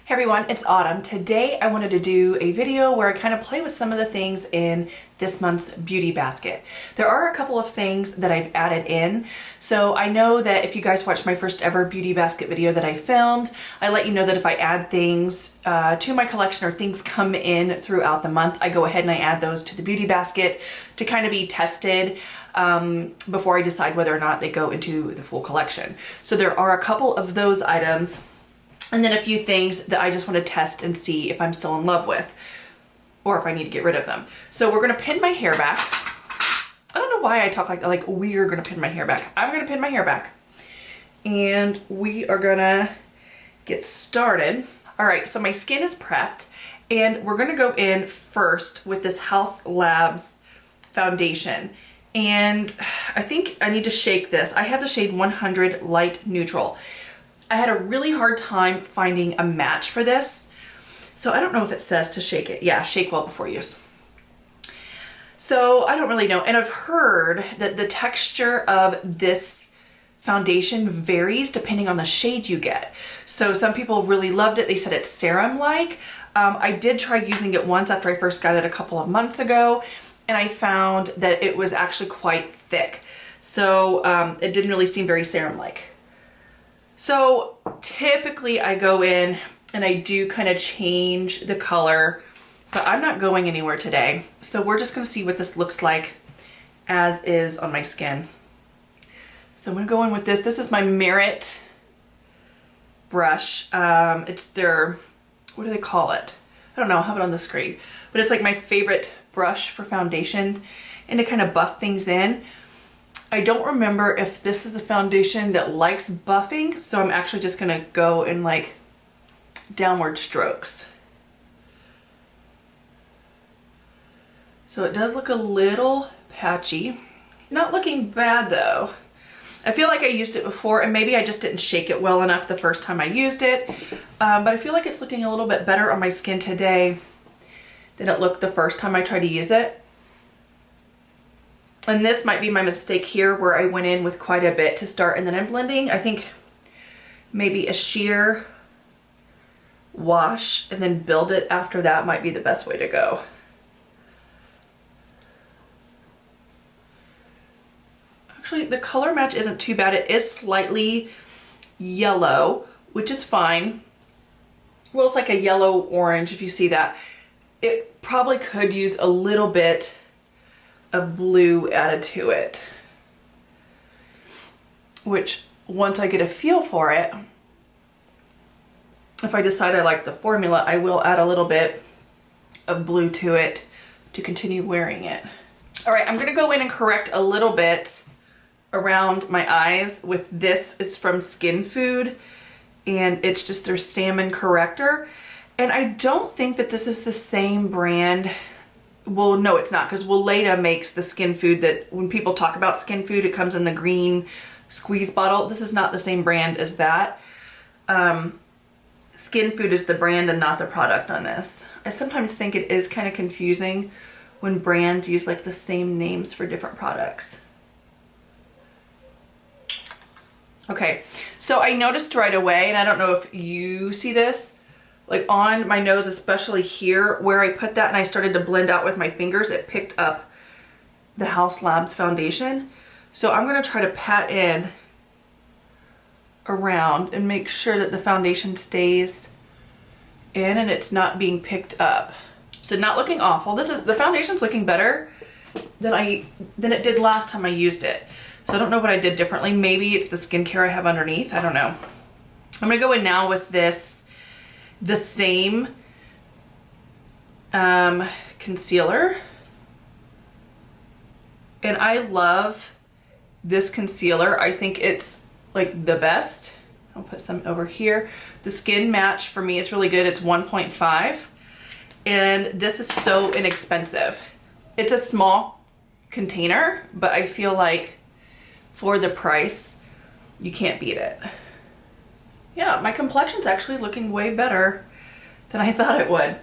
Hey everyone, it's Autumn. Today I wanted to do a video where I kind of play with some of the things in this month's beauty basket. There are a couple of things that I've added in. So I know that if you guys watched my first ever beauty basket video that I filmed, I let you know that if I add things to my collection or things come in throughout the month, I go ahead and I add those to the beauty basket to kind of be tested before I decide whether or not they go into the full collection. So there are a couple of those items. And then a few things that I just want to test and see if I'm still in love with or if I need to get rid of them. So we're going to pin my hair back. I don't know why I talk like we're going to pin my hair back. I'm going to pin my hair back and we are going to get started. All right, so my skin is prepped and we're going to go in first with this Haus Labs foundation. And I think I need to shake this. I have the shade 100 Light Neutral. I had a really hard time finding a match for this. So I don't know if it says to shake it. Yeah, shake well before use. So I don't really know. And I've heard that the texture of this foundation varies depending on the shade you get. So some people really loved it. They said it's serum-like. I did try using it once after I first got it a couple of months ago, and I found that it was actually quite thick. So it didn't really seem very serum-like. So typically I go in and I do kind of change the color, but I'm not going anywhere today. So we're just gonna see what this looks like as is on my skin. So I'm gonna go in with this. This is my Merit brush. It's their, what do they call it? I don't know, I'll have it on the screen. But it's like my favorite brush for foundation and to kind of buff things in. I don't remember if this is a foundation that likes buffing, so I'm actually just gonna go in like downward strokes. So it does look a little patchy. Not looking bad though. I feel like I used it before and maybe I just didn't shake it well enough the first time I used it. But I feel like it's looking a little bit better on my skin today than it looked the first time I tried to use it. And this might be my mistake here where I went in with quite a bit to start and then I'm blending. I think maybe a sheer wash and then build it after that might be the best way to go. Actually, the color match isn't too bad. It is slightly yellow, which is fine. Well, it's like a yellow orange if you see that. It probably could use a little bit of blue added to it, which once I get a feel for it, if I decide I like the formula, I will add a little bit of blue to it to continue wearing it. All right, I'm gonna go in and correct a little bit around my eyes with this. It's from Skin Food and it's just their salmon corrector. And I don't think that this is the same brand. Well, no, it's not, because Weleda makes the Skin Food that when people talk about Skin Food, it comes in the green squeeze bottle. This is not the same brand as that. Skin Food is the brand and not the product on this. I sometimes think it is kind of confusing when brands use like the same names for different products. Okay, so I noticed right away, and I don't know if you see this, like on my nose, especially here where I put that and I started to blend out with my fingers, it picked up the Haus Labs foundation. So I'm gonna try to pat in around and make sure that the foundation stays in and it's not being picked up. So not looking awful. The foundation's looking better than it did last time I used it. So I don't know what I did differently. Maybe it's the skincare I have underneath, I don't know. I'm gonna go in now with the same concealer, and I love this concealer. I think it's like the best. I'll put some over here. The skin match for me is really good. It's 1.5 and this is so inexpensive. It's a small container, but I feel like for the price you can't beat it. Yeah, my complexion's actually looking way better than I thought it would.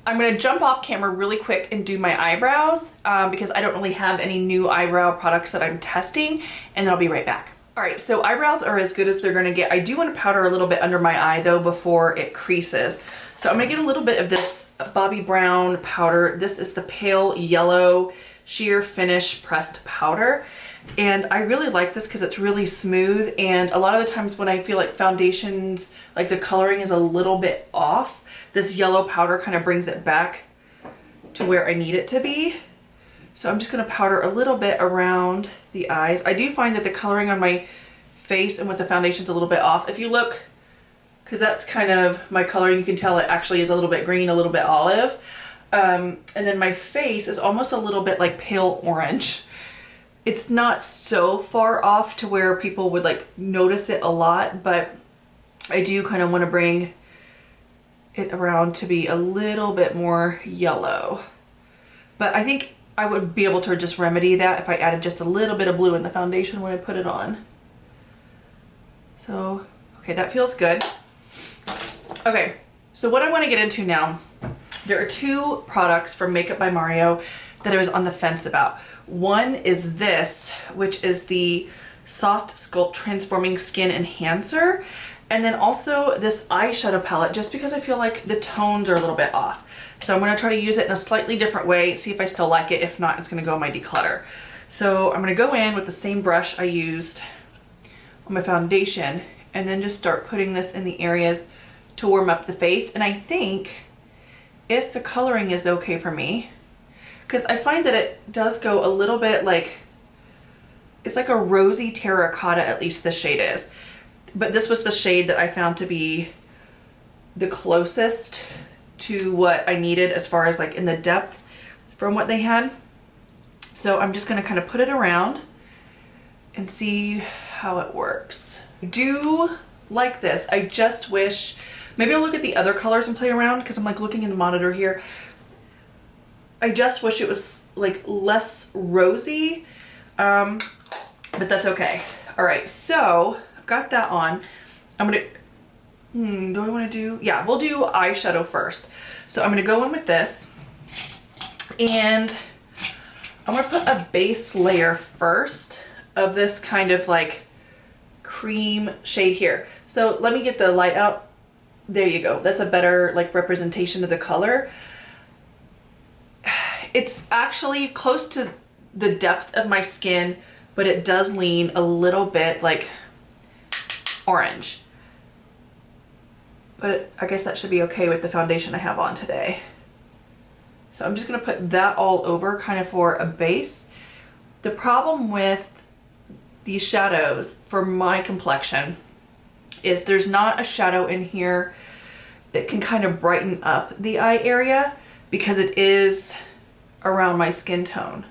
I'm gonna jump off camera really quick and do my eyebrows because I don't really have any new eyebrow products that I'm testing, and then I'll be right back. All right, so eyebrows are as good as they're gonna get. I do want to powder a little bit under my eye though before it creases. So I'm gonna get a little bit of this Bobbi Brown powder. This is the pale yellow sheer finish pressed powder. And I really like this because it's really smooth, and a lot of the times when I feel like foundations, like the coloring is a little bit off, this yellow powder kind of brings it back to where I need it to be. So I'm just gonna powder a little bit around the eyes. I do find that the coloring on my face and with the foundation's a little bit off. If you look, because that's kind of my coloring, you can tell it actually is a little bit green, a little bit olive. And then my face is almost a little bit like pale orange. It's not so far off to where people would like notice it a lot, but I do kind of want to bring it around to be a little bit more yellow. But I think I would be able to just remedy that if I added just a little bit of blue in the foundation when I put it on. So, okay, that feels good. Okay, so what I want to get into now, there are two products from Makeup by Mario that I was on the fence about. One is this, which is the Soft Sculpt Transforming Skin Enhancer. And then also this eyeshadow palette, just because I feel like the tones are a little bit off. So I'm gonna try to use it in a slightly different way, see if I still like it. If not, it's gonna go in my declutter. So I'm gonna go in with the same brush I used on my foundation and then just start putting this in the areas to warm up the face. And I think if the coloring is okay for me, because I find that it does go a little bit like, it's like a rosy terracotta, at least this shade is. But this was the shade that I found to be the closest to what I needed as far as like in the depth from what they had. So I'm just gonna kind of put it around and see how it works. I do like this. I just wish, maybe I'll look at the other colors and play around because I'm like looking in the monitor here. I just wish it was like less rosy, but that's okay. All right, so I've got that on. I'm gonna, do I wanna do, yeah, we'll do eyeshadow first. So I'm gonna go in with this and I'm gonna put a base layer first of this kind of like cream shade here. So let me get the light out. There you go. That's a better like representation of the color. It's actually close to the depth of my skin, but it does lean a little bit like orange. But I guess that should be okay with the foundation I have on today. So I'm just gonna put that all over kind of for a base. The problem with these shadows for my complexion is there's not a shadow in here that can kind of brighten up the eye area because it is around my skin tone.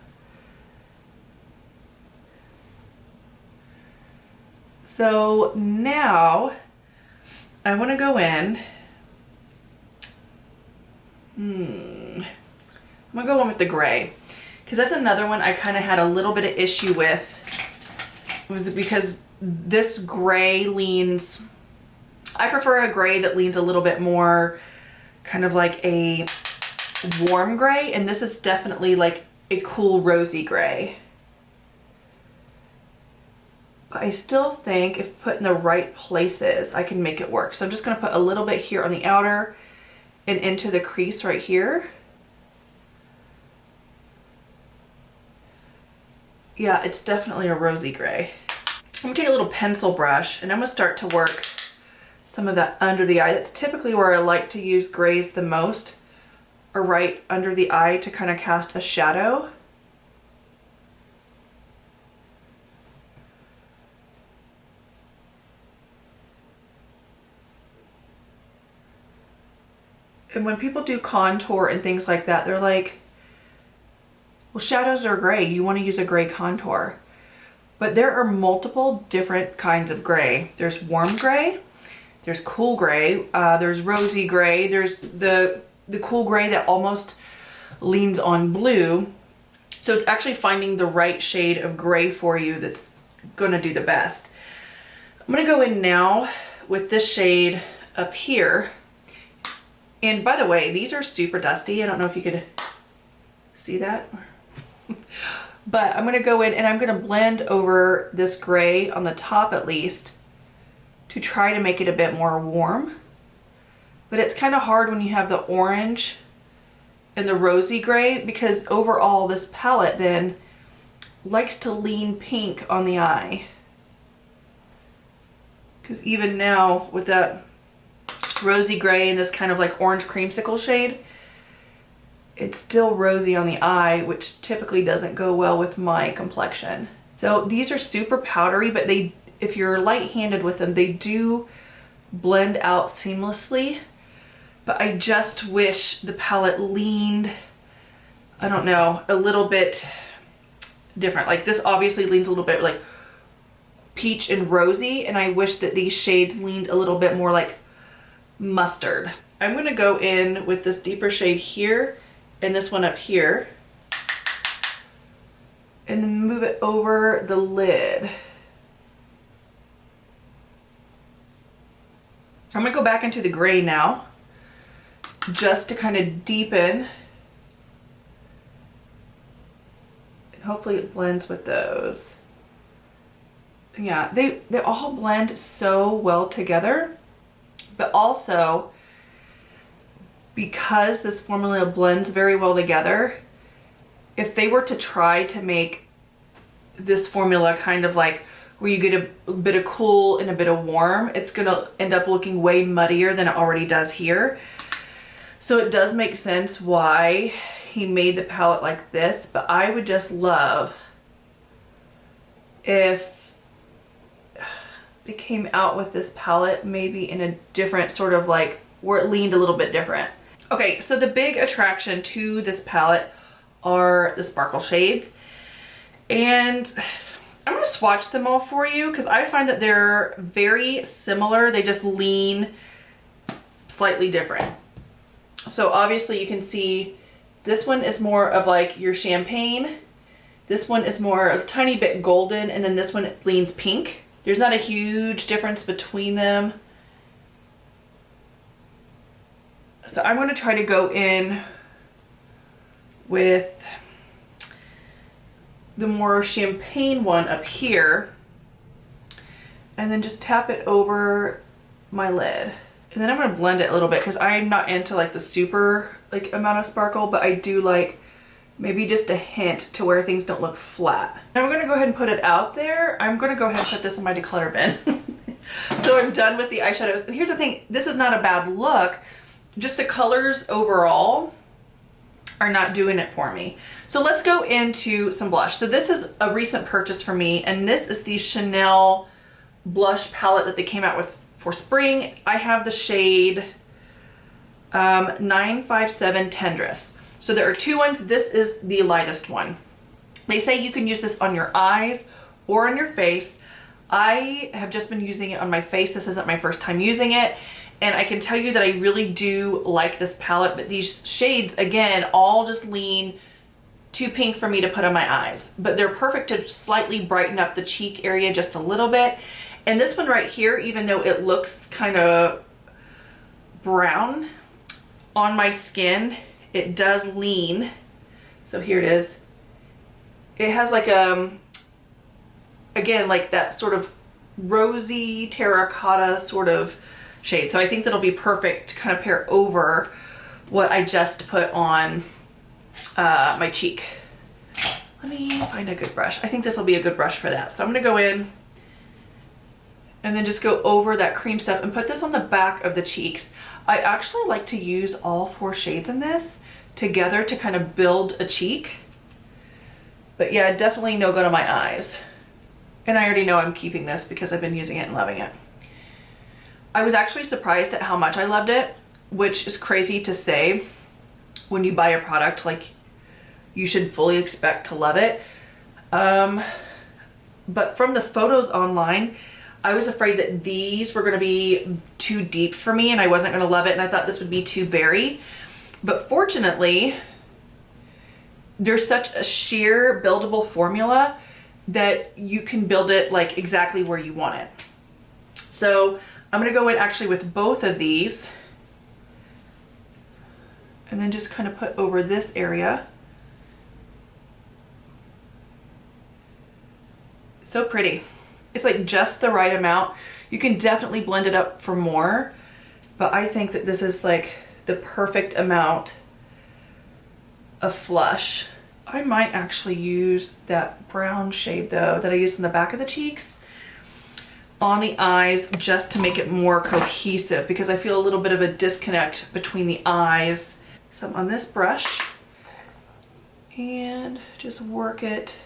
So now I want to go in. I'm gonna go in with the gray because that's another one I kind of had a little bit of issue with. It was because this gray leans, I prefer a gray that leans a little bit more kind of like a warm gray, and this is definitely like a cool rosy gray. But I still think if put in the right places, I can make it work. So I'm just gonna put a little bit here on the outer and into the crease right here. Yeah, it's definitely a rosy gray. I'm gonna take a little pencil brush and I'm gonna start to work some of that under the eye. That's typically where I like to use grays the most, or right under the eye to kind of cast a shadow. And when people do contour and things like that, they're like, well, shadows are gray. You want to use a gray contour. But there are multiple different kinds of gray. There's warm gray, there's cool gray, there's rosy gray, there's the cool gray that almost leans on blue. So it's actually finding the right shade of gray for you that's gonna do the best. I'm gonna go in now with this shade up here. And by the way, these are super dusty. I don't know if you could see that. But I'm gonna go in and I'm gonna blend over this gray on the top at least to try to make it a bit more warm. But it's kind of hard when you have the orange and the rosy gray, because overall this palette then likes to lean pink on the eye. Because even now with that rosy gray and this kind of like orange creamsicle shade, it's still rosy on the eye, which typically doesn't go well with my complexion. So these are super powdery, but they, if you're light-handed with them, they do blend out seamlessly. But I just wish the palette leaned, I don't know, a little bit different. Like this obviously leans a little bit like peach and rosy, and I wish that these shades leaned a little bit more like mustard. I'm gonna go in with this deeper shade here and this one up here, and then move it over the lid. I'm gonna go back into the gray now, just to kind of deepen. And hopefully it blends with those. Yeah, they all blend so well together, but also because this formula blends very well together, if they were to try to make this formula kind of like where you get a bit of cool and a bit of warm, it's gonna end up looking way muddier than it already does here. So it does make sense why he made the palette like this, but I would just love if they came out with this palette maybe in a different sort of like, where it leaned a little bit different. Okay, so the big attraction to this palette are the sparkle shades. And I'm gonna swatch them all for you because I find that they're very similar. They just lean slightly different. So obviously you can see this one is more of like your champagne. This one is more a tiny bit golden, and then this one leans pink. There's not a huge difference between them. So I'm going to try to go in with the more champagne one up here, and then just tap it over my lid. And then I'm going to blend it a little bit because I'm not into like the super like amount of sparkle, but I do like maybe just a hint to where things don't look flat. Now I'm going to go ahead and put it out there. I'm going to go ahead and put this in my declutter bin. So I'm done with the eyeshadows. And here's the thing, this is not a bad look, just the colors overall are not doing it for me. So let's go into some blush. So this is a recent purchase for me, and this is the Chanel blush palette that they came out with for spring. I have the shade 957 Tendress. So there are two ones. This is the lightest one. They say you can use this on your eyes or on your face. I have just been using it on my face. This isn't my first time using it. And I can tell you that I really do like this palette, but these shades, again, all just lean too pink for me to put on my eyes. But they're perfect to slightly brighten up the cheek area just a little bit. And this one right here, even though it looks kind of brown on my skin, it does lean. So here it is. It has like again, like that sort of rosy terracotta sort of shade. So I think that'll be perfect to kind of pair over what I just put on my cheek. Let me find a good brush. I think this will be a good brush for that. So I'm gonna go in and then just go over that cream stuff and put this on the back of the cheeks. I actually like to use all four shades in this together to kind of build a cheek. But yeah, definitely no good on my eyes. And I already know I'm keeping this because I've been using it and loving it. I was actually surprised at how much I loved it, which is crazy to say when you buy a product, like you should fully expect to love it. But from the photos online, I was afraid that these were gonna be too deep for me and I wasn't gonna love it, and I thought this would be too berry. But fortunately, there's such a sheer buildable formula that you can build it like exactly where you want it. So I'm gonna go in actually with both of these and then just kind of put over this area. So pretty. It's like just the right amount. You can definitely blend it up for more, but I think that this is like the perfect amount of flush. I might actually use that brown shade though that I used in the back of the cheeks on the eyes just to make it more cohesive, because I feel a little bit of a disconnect between the eyes. So I'm on this brush and just work it.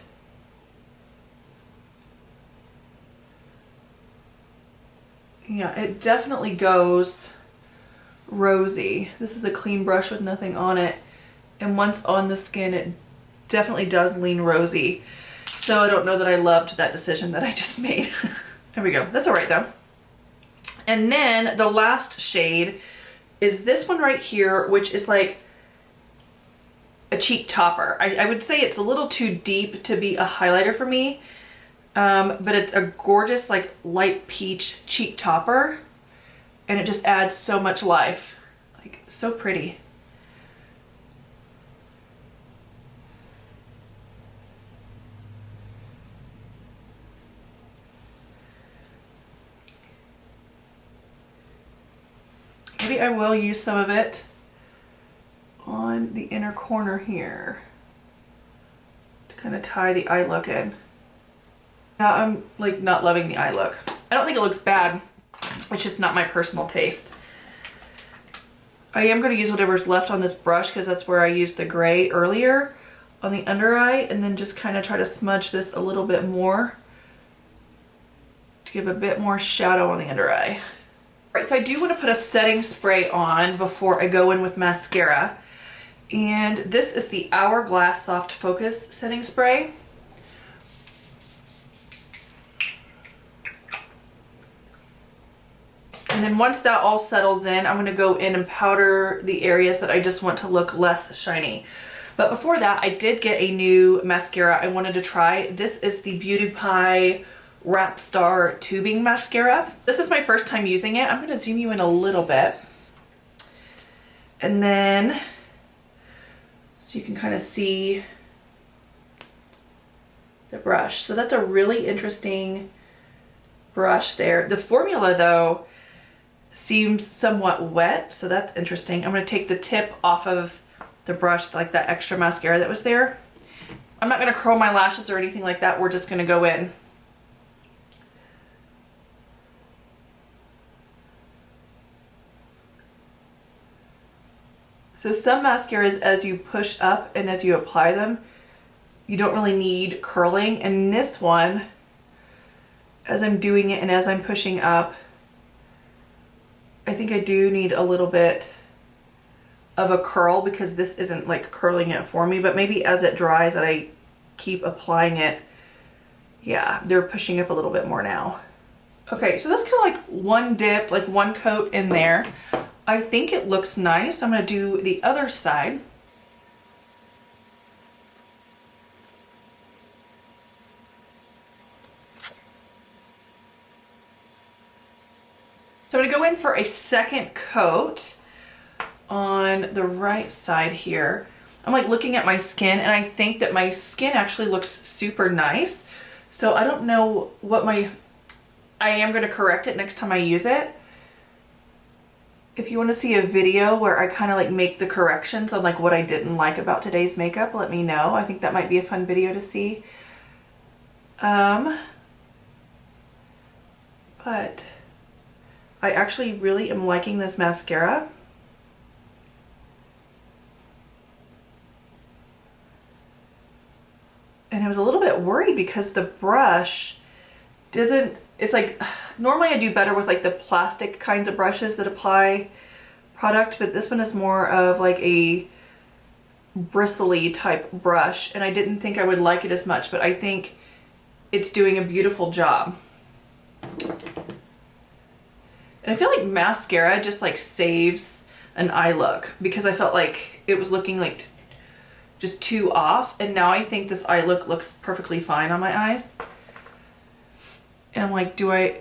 Yeah, it definitely goes rosy. This is a clean brush with nothing on it. And once on the skin, it definitely does lean rosy. So I don't know that I loved that decision that I just made. There we go. That's all right though. And then the last shade is this one right here, which is like a cheek topper. I would say it's a little too deep to be a highlighter for me, but it's a gorgeous like light peach cheek topper, and it just adds so much life. Like, so pretty. Maybe I will use some of it on the inner corner here to kind of tie the eye look in. Now I'm like not loving the eye look. I don't think it looks bad. It's just not my personal taste. I am going to use whatever's left on this brush because that's where I used the gray earlier on the under eye, and then just kind of try to smudge this a little bit more to give a bit more shadow on the under eye. All right, so I do want to put a setting spray on before I go in with mascara. And this is the Hourglass Soft Focus setting spray. And then once that all settles in, I'm going to go in and powder the areas that I just want to look less shiny. But before that, I did get a new mascara I wanted to try. This is the Beauty Pie Wrap Star Tubing Mascara. This is my first time using it. I'm going to zoom you in a little bit. And then, so you can kind of see the brush. So that's a really interesting brush there. The formula though seems somewhat wet, so that's interesting. I'm going to take the tip off of the brush, like that extra mascara that was there. I'm not going to curl my lashes or anything like that. We're just going to go in. So some mascaras, as you push up and as you apply them, you don't really need curling. And this one, as I'm doing it and as I'm pushing up, I think I do need a little bit of a curl because this isn't like curling it for me, but maybe as it dries and I keep applying it, yeah, they're pushing up a little bit more now. Okay, so that's kind of like one dip, like one coat in there. I think it looks nice. I'm going to do the other side. So I'm going to go in for a second coat on the right side here. I'm like looking at my skin and I think that my skin actually looks super nice. So I don't know what I am going to correct it next time I use it. If you want to see a video where I kind of like make the corrections on like what I didn't like about today's makeup, let me know. I think that might be a fun video to see. But I actually really am liking this mascara. And I was a little bit worried because the brush doesn't, it's like, normally I do better with like the plastic kinds of brushes that apply product, but this one is more of like a bristly type brush, and I didn't think I would like it as much, but I think it's doing a beautiful job. And I feel like mascara just like saves an eye look because I felt like it was looking like just too off, and now I think this eye look looks perfectly fine on my eyes. And I'm like, do I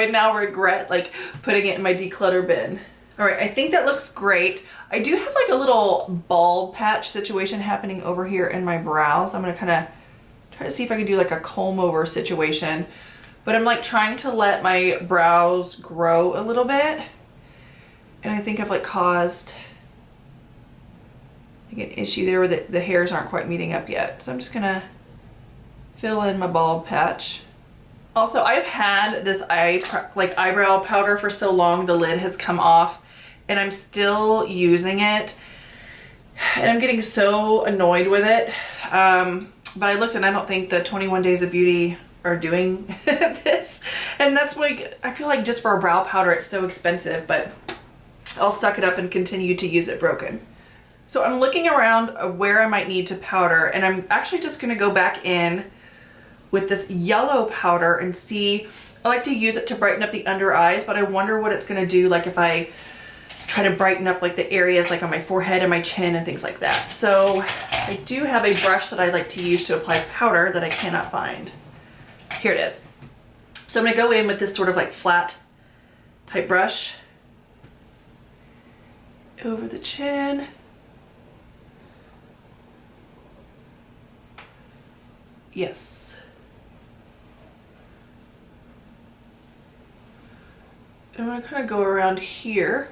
now regret like putting it in my declutter bin? All right, I think that looks great. I do have like a little bald patch situation happening over here in my brows. I'm gonna kind of Try to see if I can do like a comb over situation. But I'm like trying to let my brows grow a little bit. And I think I've like caused like an issue there where the hairs aren't quite meeting up yet. So I'm just gonna fill in my bald patch. Also, I've had this eyebrow powder for so long, the lid has come off and I'm still using it. And I'm getting so annoyed with it. But I looked and I don't think the 21 Days of Beauty are doing this. And that's like, I feel like just for a brow powder, it's so expensive, but I'll suck it up and continue to use it broken. So I'm looking around where I might need to powder, and I'm actually just gonna go back in with this yellow powder and see. I like to use it to brighten up the under eyes, but I wonder what it's gonna do like if I try to brighten up like the areas like on my forehead and my chin and things like that. So I do have a brush that I like to use to apply powder that I cannot find. Here it is. So I'm gonna go in with this sort of like flat type brush over the chin. Yes. I'm gonna kind of go around here.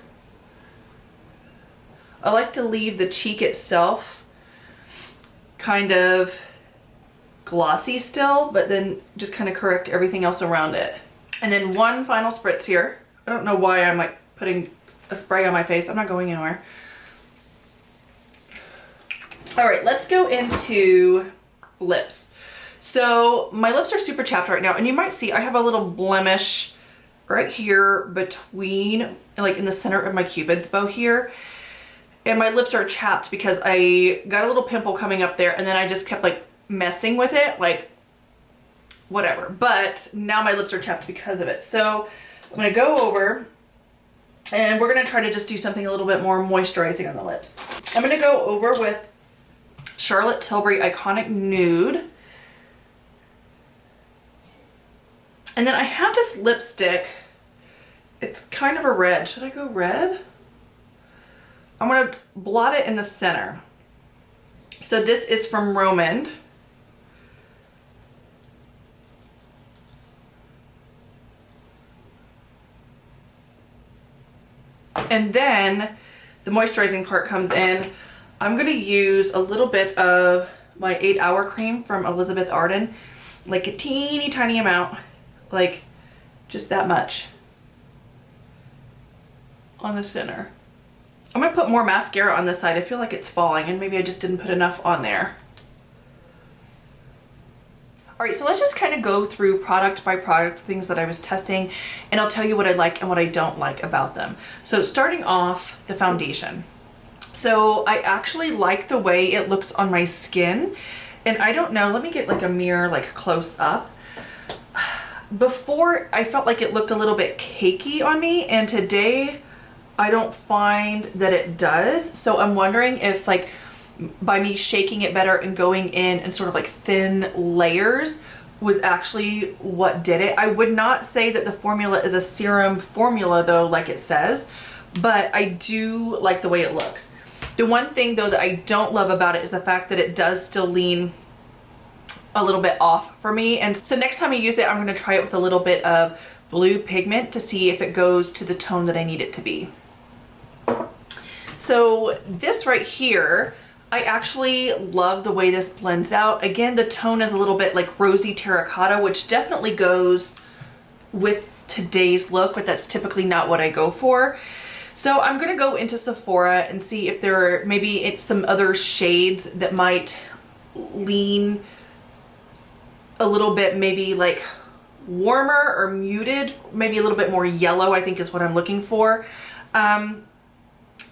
I like to leave the cheek itself kind of glossy still, but then just kind of correct everything else around it. And then one final spritz here. I don't know why I'm like putting a spray on my face. I'm not going anywhere. All right, let's go into lips. So my lips are super chapped right now, and you might see I have a little blemish right here between, like in the center of my cupid's bow here. And my lips are chapped because I got a little pimple coming up there and then I just kept like messing with it, like whatever. But now my lips are chapped because of it. So I'm gonna go over and we're gonna try to just do something a little bit more moisturizing on the lips. I'm gonna go over with Charlotte Tilbury Iconic Nude. And then I have this lipstick. It's kind of a red. Should I go red? I'm gonna blot it in the center. So this is from Romand. And then the moisturizing part comes in. I'm gonna use a little bit of my 8 Hour cream from Elizabeth Arden, like a teeny tiny amount, like just that much on the center. I'm gonna put more mascara on this side. I feel like it's falling and maybe I just didn't put enough on there. All right, so let's just kind of go through product by product, things that I was testing, and I'll tell you what I like and what I don't like about them. So starting off, the foundation. So I actually like the way it looks on my skin, and I don't know, let me get like a mirror like close up. Before I felt like it looked a little bit cakey on me, and today I don't find that it does. So I'm wondering if like by me shaking it better and going in and sort of like thin layers was actually what did it. I would not say that the formula is a serum formula though, like it says, but I do like the way it looks. The one thing though that I don't love about it is the fact that it does still lean a little bit off for me. And so next time I use it, I'm gonna try it with a little bit of blue pigment to see if it goes to the tone that I need it to be. So this right here, I actually love the way this blends out. Again, the tone is a little bit like rosy terracotta, which definitely goes with today's look, but that's typically not what I go for. So I'm gonna go into Sephora and see if there are maybe some other shades that might lean a little bit, maybe like warmer or muted, maybe a little bit more yellow, I think is what I'm looking for.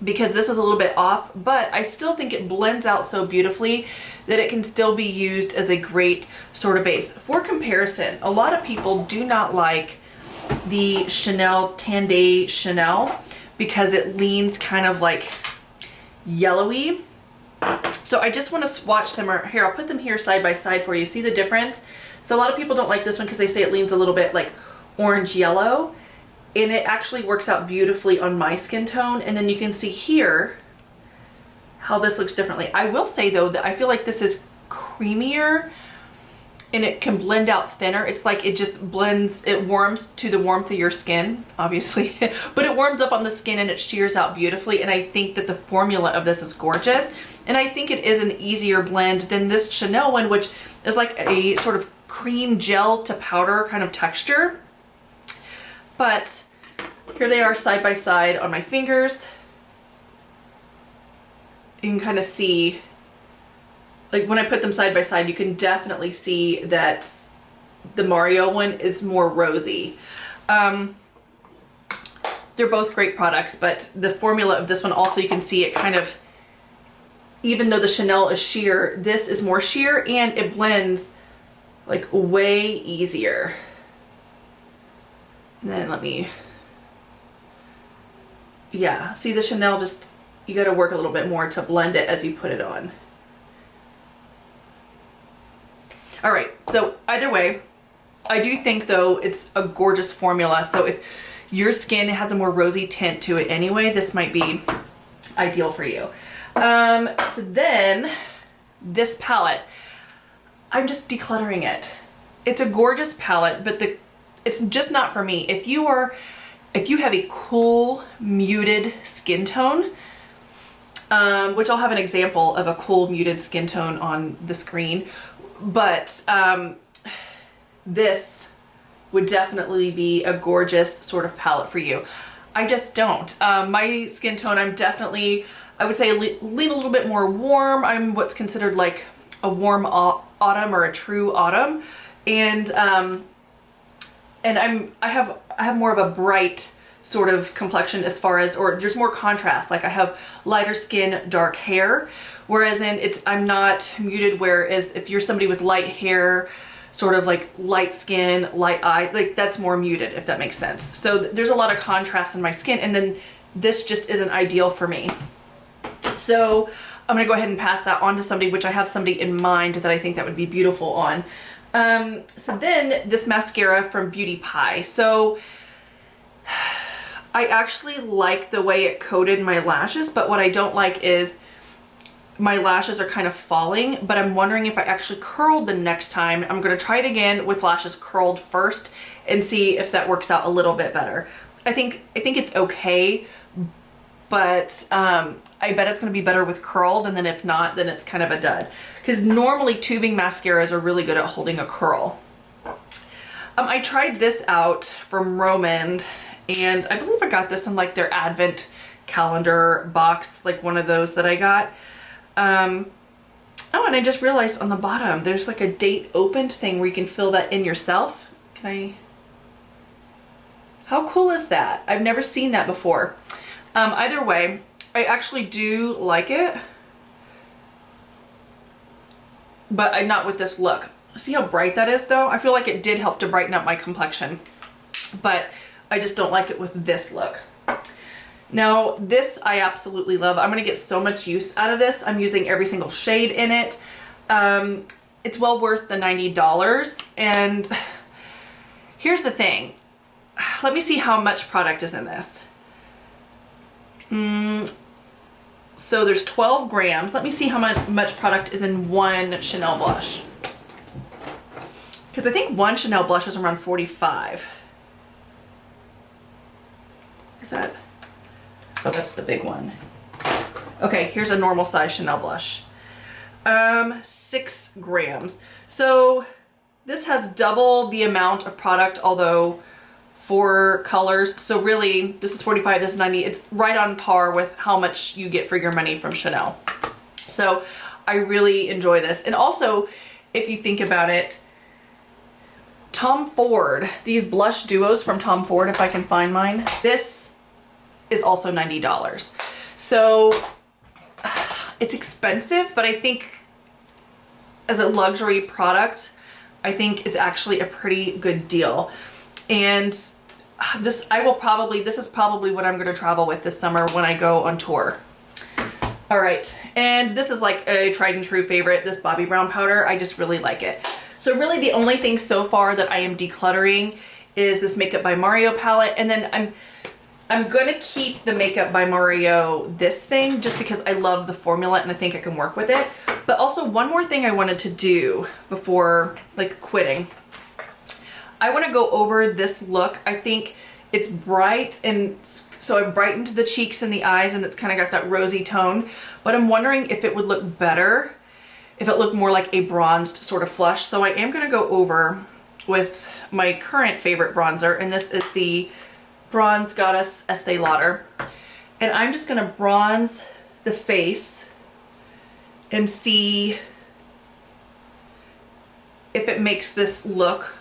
Because this is a little bit off, but I still think it blends out so beautifully that it can still be used as a great sort of base. For comparison, a lot of people do not like the Chanel Tanday Chanel because it leans kind of like yellowy. So I just want to swatch them. Here, I'll put them here side by side for you. See the difference? So a lot of people don't like this one because they say it leans a little bit like orange yellow. And it actually works out beautifully on my skin tone. And then you can see here how this looks differently. I will say though that I feel like this is creamier and it can blend out thinner. It's like it just blends, it warms to the warmth of your skin, obviously, but it warms up on the skin and it shears out beautifully. And I think that the formula of this is gorgeous. And I think it is an easier blend than this Chanel one, which is like a sort of cream gel to powder kind of texture. But here they are side by side on my fingers. You can kind of see, like when I put them side by side, you can definitely see that the Mario one is more rosy. They're both great products, but the formula of this one also, you can see it kind of, even though the Chanel is sheer, this is more sheer and it blends like way easier. And then let me, yeah, see the Chanel just, you got to work a little bit more to blend it as you put it on. All right, so either way, I do think though it's a gorgeous formula. So if your skin has a more rosy tint to it anyway, this might be ideal for you. So then this palette, I'm just decluttering it. It's a gorgeous palette, but it's just not for me. If you have a cool muted skin tone, which I'll have an example of a cool muted skin tone on the screen, but this would definitely be a gorgeous sort of palette for you. I just don't. My skin tone, I'm definitely, I would say lean a little bit more warm. I'm what's considered like a warm autumn or a true autumn. And I have more of a bright sort of complexion as far as, or there's more contrast. Like I have lighter skin, dark hair, whereas I'm not muted, whereas if you're somebody with light hair, sort of like light skin, light eyes, like that's more muted, if that makes sense. So there's a lot of contrast in my skin, and then this just isn't ideal for me. So I'm gonna go ahead and pass that on to somebody, which I have somebody in mind that I think that would be beautiful on. So then this mascara from Beauty Pie. So I actually like the way it coated my lashes, but what I don't like is my lashes are kind of falling, but I'm wondering if I actually curled the next time. I'm gonna try it again with lashes curled first and see if that works out a little bit better. I think it's okay, but I bet it's gonna be better with curled, and then if not, then it's kind of a dud. Because normally tubing mascaras are really good at holding a curl. I tried this out from Romand, and I believe I got this in like their advent calendar box, like one of those that I got. Oh, and I just realized on the bottom, there's like a date opened thing where you can fill that in yourself. How cool is that? I've never seen that before. Either way, I actually do like it, but I'm not with this look. See how bright that is though? I feel like it did help to brighten up my complexion, but I just don't like it with this look. Now this I absolutely love. I'm gonna get so much use out of this. I'm using every single shade in it. It's well worth the $90. And here's the thing. Let me see how much product is in this. So there's 12 grams. Let me see how much product is in one Chanel blush. Because I think one Chanel blush is around 45. Is that? Oh, that's the big one. Okay, here's a normal size Chanel blush. 6 grams. So this has double the amount of product, although 4 colors. So really, this is 45, this is 90. It's right on par with how much you get for your money from Chanel. So I really enjoy this. And also, if you think about it, Tom Ford, these blush duos from Tom Ford, if I can find mine, this is also $90. So it's expensive, but I think as a luxury product, I think it's actually a pretty good deal. And this is probably what I'm going to travel with this summer when I go on tour. All right, and this is like a tried and true favorite, this Bobbi Brown powder. I just really like it. So really the only thing so far that I am decluttering is this Makeup by Mario palette, and then I'm gonna keep the Makeup by Mario this thing just because I love the formula and I think I can work with it. But also one more thing I wanted to do before like quitting. I wanna go over this look. I think it's bright, and so I've brightened the cheeks and the eyes, and it's kind of got that rosy tone. But I'm wondering if it would look better if it looked more like a bronzed sort of flush. So I am gonna go over with my current favorite bronzer, and this is the Bronze Goddess Estee Lauder. And I'm just gonna bronze the face and see if it makes this look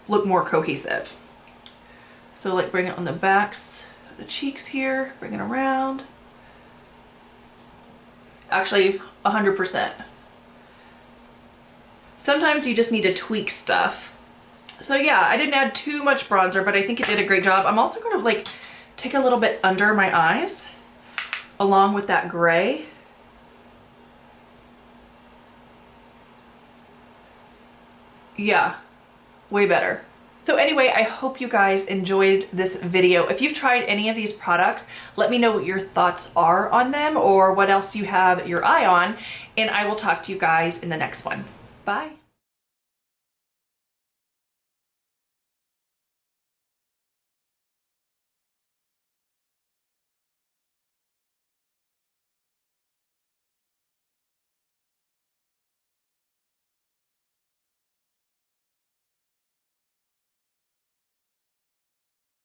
more cohesive. So like bring it on the backs of the cheeks here, bring it around. Actually, 100%. Sometimes you just need to tweak stuff. So yeah, I didn't add too much bronzer, but I think it did a great job. I'm also going to like take a little bit under my eyes along with that gray. Yeah, way better. So anyway, I hope you guys enjoyed this video. If you've tried any of these products, let me know what your thoughts are on them or what else you have your eye on, and I will talk to you guys in the next one. Bye.